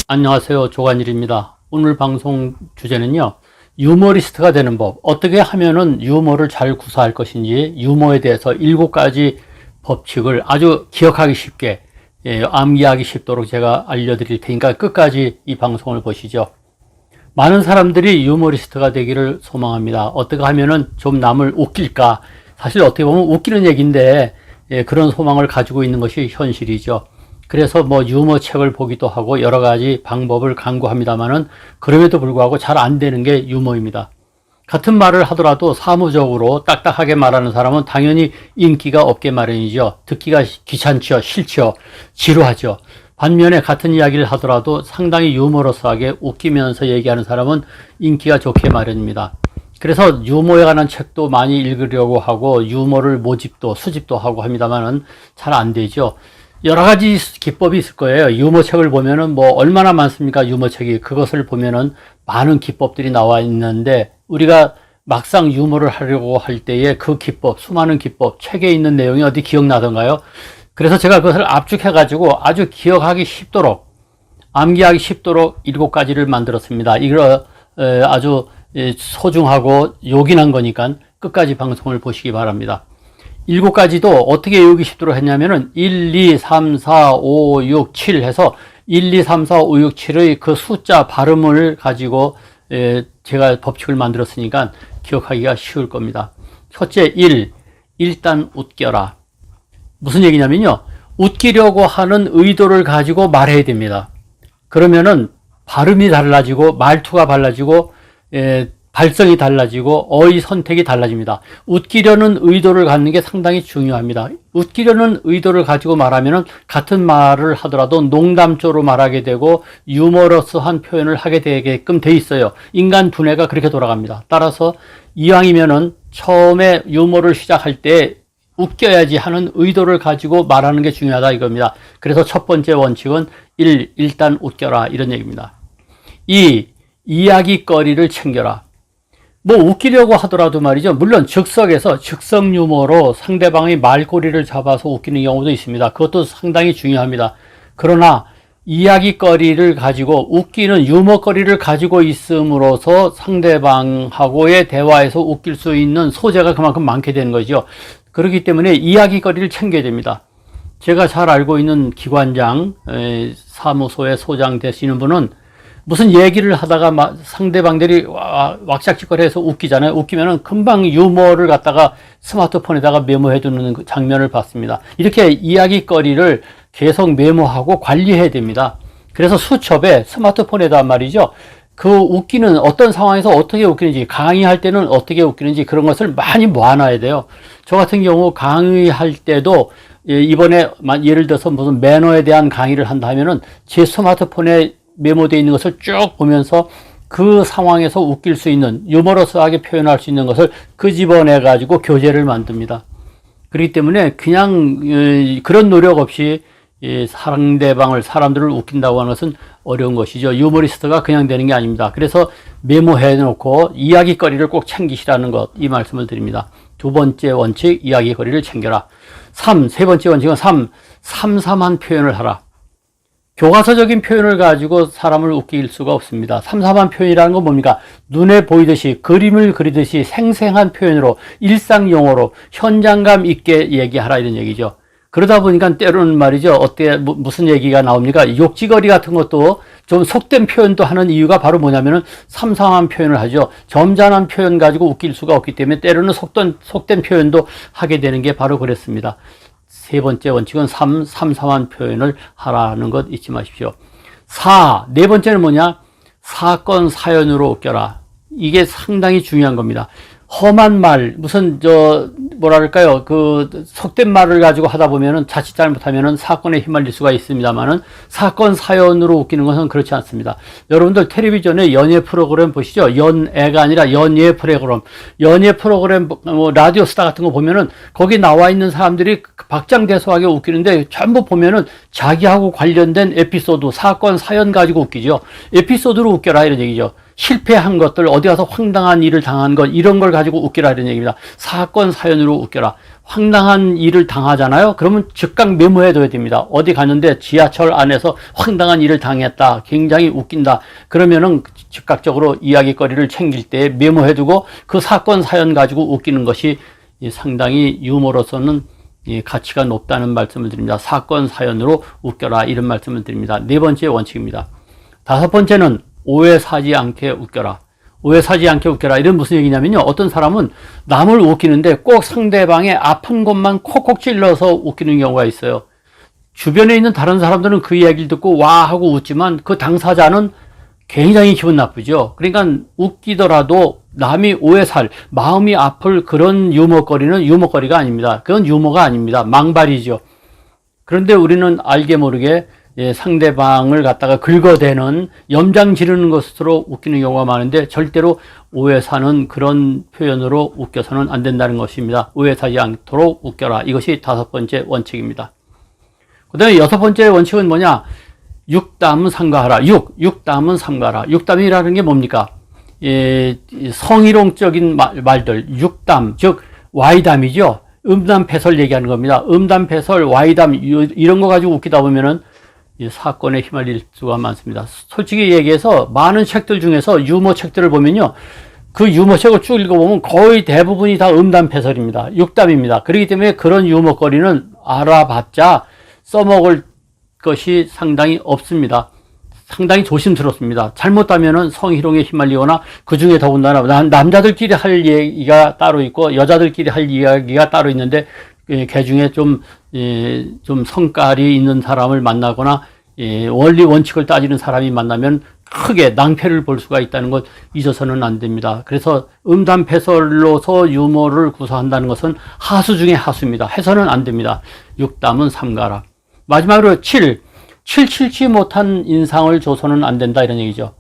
안녕하세요. 조관일입니다. 오늘 방송 주제는요, 유머리스트가 되는 법, 어떻게 하면은 유머를 잘 구사할 것인지, 유머에 대해서 7가지 법칙을 아주 기억하기 쉽게, 암기하기 쉽도록 제가 알려드릴 테니까 끝까지 이 방송을 보시죠. 많은 사람들이 유머리스트가 되기를 소망합니다. 어떻게 하면은 좀 남을 웃길까? 사실 어떻게 보면 웃기는 얘기인데, 그런 소망을 가지고 있는 것이 현실이죠. 그래서 유머 책을 보기도 하고 여러 가지 방법을 강구합니다만은 그럼에도 불구하고 잘 안 되는 게 유머입니다. 같은 말을 하더라도 사무적으로 딱딱하게 말하는 사람은 당연히 인기가 없게 마련이죠. 듣기가 귀찮죠, 싫죠, 지루하죠. 반면에 같은 이야기를 하더라도 상당히 유머러스하게 웃기면서 얘기하는 사람은 인기가 좋게 마련입니다. 그래서 유머에 관한 책도 많이 읽으려고 하고 유머를 모집도 수집도 하고 합니다만은 잘 안 되죠. 여러 가지 기법이 있을 거예요. 유머 책을 보면은 얼마나 많습니까? 유머 책이. 그것을 보면은 많은 기법들이 나와 있는데 우리가 막상 유머를 하려고 할 때에 그 기법, 수많은 기법, 책에 있는 내용이 어디 기억나던가요? 그래서 제가 그것을 압축해 가지고 아주 기억하기 쉽도록, 암기하기 쉽도록 7가지를 만들었습니다. 이거 아주 소중하고 요긴한 거니까 끝까지 방송을 보시기 바랍니다. 7가지도 어떻게 외우기 쉽도록 했냐면은 1, 2, 3, 4, 5, 6, 7 해서 1, 2, 3, 4, 5, 6, 7의 그 숫자 발음을 가지고 제가 법칙을 만들었으니까 기억하기가 쉬울 겁니다. 첫째 1, 일단 웃겨라. 무슨 얘기냐면요, 웃기려고 하는 의도를 가지고 말해야 됩니다. 그러면은 발음이 달라지고 말투가 달라지고 발성이 달라지고 어휘 선택이 달라집니다. 웃기려는 의도를 갖는 게 상당히 중요합니다. 웃기려는 의도를 가지고 말하면은 같은 말을 하더라도 농담조로 말하게 되고 유머러스한 표현을 하게 되게끔 돼 있어요. 인간 두뇌가 그렇게 돌아갑니다. 따라서 이왕이면은 처음에 유머를 시작할 때 웃겨야지 하는 의도를 가지고 말하는 게 중요하다 이겁니다. 그래서 첫 번째 원칙은 1. 일단 웃겨라 이런 얘기입니다. 2. 이야기거리를 챙겨라. 웃기려고 하더라도 말이죠. 물론 즉석에서 즉석 유머로 상대방의 말꼬리를 잡아서 웃기는 경우도 있습니다. 그것도 상당히 중요합니다. 그러나 이야기거리를 가지고 웃기는 유머거리를 가지고 있음으로써 상대방하고의 대화에서 웃길 수 있는 소재가 그만큼 많게 되는 거죠. 그렇기 때문에 이야기거리를 챙겨야 됩니다. 제가 잘 알고 있는 기관장, 사무소의 소장 되시는 분은 무슨 얘기를 하다가 상대방들이 왁짝지껄해서 웃기잖아요. 웃기면은 금방 유머를 갖다가 스마트폰에다가 메모해 두는 그 장면을 봤습니다. 이렇게 이야기거리를 계속 메모하고 관리해야 됩니다. 그래서 수첩에 스마트폰에다 말이죠, 그 웃기는 어떤 상황에서 어떻게 웃기는지, 강의할 때는 어떻게 웃기는지 그런 것을 많이 모아놔야 돼요. 저 같은 경우 강의할 때도 이번에 예를 들어서 무슨 매너에 대한 강의를 한다 하면은 제 스마트폰에 메모되어 있는 것을 쭉 보면서 그 상황에서 웃길 수 있는, 유머러스하게 표현할 수 있는 것을 끄집어내 가지고 교재를 만듭니다. 그렇기 때문에 그냥 그런 노력 없이 사람들을 웃긴다고 하는 것은 어려운 것이죠. 유머리스트가 그냥 되는 게 아닙니다. 그래서 메모해 놓고 이야기거리를 꼭 챙기시라는 것, 이 말씀을 드립니다. 두 번째 원칙, 이야기거리를 챙겨라. 세 번째 원칙은 삼삼한 표현을 하라. 교과서적인 표현을 가지고 사람을 웃길 수가 없습니다. 삼삼한 표현이라는 건 뭡니까? 눈에 보이듯이, 그림을 그리듯이 생생한 표현으로, 일상 용어로 현장감 있게 얘기하라 이런 얘기죠. 그러다 보니까 때로는 말이죠, 무슨 얘기가 나옵니까? 욕지거리 같은 것도 좀 속된 표현도 하는 이유가 바로 뭐냐면은 삼삼한 표현을 하죠. 점잖은 표현 가지고 웃길 수가 없기 때문에 때로는 속된 표현도 하게 되는 게 바로 그랬습니다. 세 번째 원칙은 삼삼한 표현을 하라는 것 잊지 마십시오. 네 번째는 뭐냐? 사건 사연으로 웃겨라. 이게 상당히 중요한 겁니다. 험한 말, 무슨 뭐랄까요, 속된 말을 가지고 하다 보면은 자칫 잘못하면은 사건에 휘말릴 수가 있습니다만은 사건 사연으로 웃기는 것은 그렇지 않습니다. 여러분들 텔레비전에 연예 프로그램 보시죠. 연애가 아니라 연예 프로그램 라디오 스타 같은 거 보면은 거기 나와 있는 사람들이 박장대소하게 웃기는데 전부 보면은 자기하고 관련된 에피소드, 사건 사연 가지고 웃기죠. 에피소드로 웃겨라 이런 얘기죠. 실패한 것들, 어디 가서 황당한 일을 당한 것, 이런 걸 가지고 웃기라 이런 얘기입니다. 사건, 사연으로 웃겨라. 황당한 일을 당하잖아요. 그러면 즉각 메모해둬야 됩니다. 어디 갔는데 지하철 안에서 황당한 일을 당했다. 굉장히 웃긴다. 그러면은 즉각적으로 이야기거리를 챙길 때 메모해두고 그 사건, 사연 가지고 웃기는 것이 상당히 유머로서는 가치가 높다는 말씀을 드립니다. 사건, 사연으로 웃겨라 이런 말씀을 드립니다. 네 번째 원칙입니다. 다섯 번째는 오해 사지 않게 웃겨라. 오해 사지 않게 웃겨라. 이런 무슨 얘기냐면요. 어떤 사람은 남을 웃기는데 꼭 상대방의 아픈 곳만 콕콕 찔러서 웃기는 경우가 있어요. 주변에 있는 다른 사람들은 그 이야기를 듣고 와 하고 웃지만 그 당사자는 굉장히 기분 나쁘죠. 그러니까 웃기더라도 남이 오해살, 마음이 아플 그런 유머거리는 유머거리가 아닙니다. 그건 유머가 아닙니다. 망발이죠. 그런데 우리는 알게 모르게 상대방을 갖다가 긁어대는, 염장 지르는 것으로 웃기는 경우가 많은데 절대로 오해 사는 그런 표현으로 웃겨서는 안 된다는 것입니다. 오해 사지 않도록 웃겨라. 이것이 다섯 번째 원칙입니다. 그 다음에 여섯 번째 원칙은 뭐냐? 육담은 삼가하라. 육담은 삼가하라. 육담이라는 게 뭡니까? 성희롱적인 말들, 육담, 즉 와이담이죠. 음담패설 얘기하는 겁니다. 음담패설, 와이담 이런 거 가지고 웃기다 보면은 사건에 휘말릴 수가 많습니다. 솔직히 얘기해서 많은 책들 중에서 유머 책들을 보면요, 그 유머 책을 쭉 읽어보면 거의 대부분이 다 음담패설입니다. 육담입니다. 그렇기 때문에 그런 유머거리는 알아봤자 써먹을 것이 상당히 없습니다. 상당히 조심스럽습니다. 잘못하면은 성희롱에 휘말리거나 그 중에 더군다나 남자들끼리 할 얘기가 따로 있고 여자들끼리 할 이야기가 따로 있는데 그 중에 좀 성깔이 있는 사람을 만나거나 원리 원칙을 따지는 사람이 만나면 크게 낭패를 볼 수가 있다는 것 잊어서는 안 됩니다. 그래서 음담패설로서 유머를 구사한다는 것은 하수 중에 하수입니다. 해서는 안 됩니다. 육담은 삼가라. 마지막으로 칠칠치 못한 인상을 줘서는 안 된다 이런 얘기죠.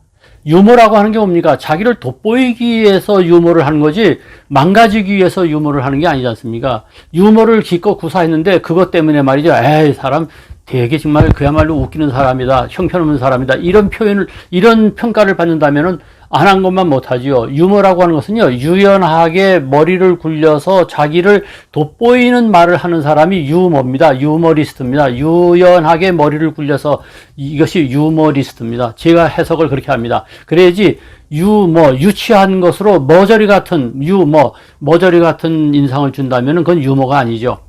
유머라고 하는 게 뭡니까? 자기를 돋보이기 위해서 유머를 하는 거지 망가지기 위해서 유머를 하는 게 아니지 않습니까? 유머를 기껏 구사했는데 그것 때문에 말이죠. 에이, 사람 되게 정말 그야말로 웃기는 사람이다. 형편없는 사람이다. 이런 표현을, 이런 평가를 받는다면은 안 한 것만 못하지요. 유머라고 하는 것은요, 유연하게 머리를 굴려서 자기를 돋보이는 말을 하는 사람이 유머입니다. 유머리스트입니다. 유연하게 머리를 굴려서 이것이 유머리스트입니다. 제가 해석을 그렇게 합니다. 그래야지 유머, 유치한 것으로 머저리 같은 유머, 머저리 같은 인상을 준다면 그건 유머가 아니죠.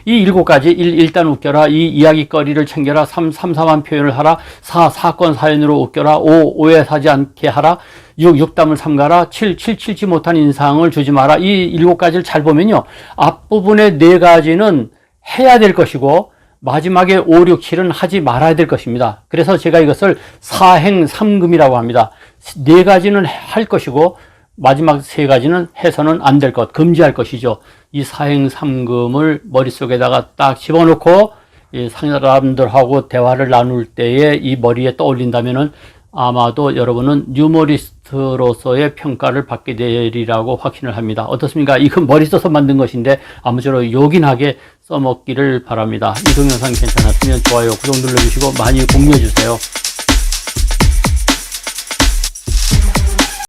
이 7가지, 일단 웃겨라, 이야기거리를 챙겨라, 삼삼한 표현을 하라, 사건 사연으로 웃겨라, 오해 사지 않게 하라, 육담을 삼가라, 칠칠치 못한 인상을 주지 마라. 이 7가지를 잘 보면요, 앞부분의 4가지는 해야 될 것이고 마지막에 5, 6, 7은 하지 말아야 될 것입니다. 그래서 제가 이것을 사행삼금이라고 합니다. 4가지는 할 것이고 마지막 3가지는 해서는 안 될 것, 금지할 것이죠. 이 사행삼금을 머릿속에다가 딱 집어넣고 사람들하고 대화를 나눌 때에 이 머리에 떠올린다면은 아마도 여러분은 유머리스트로서의 평가를 받게 되리라고 확신을 합니다. 어떻습니까? 이건 머리 써서 만든 것인데 아무쪼록 요긴하게 써먹기를 바랍니다. 이 동영상 괜찮았으면 좋아요, 구독 눌러주시고 많이 공유해 주세요.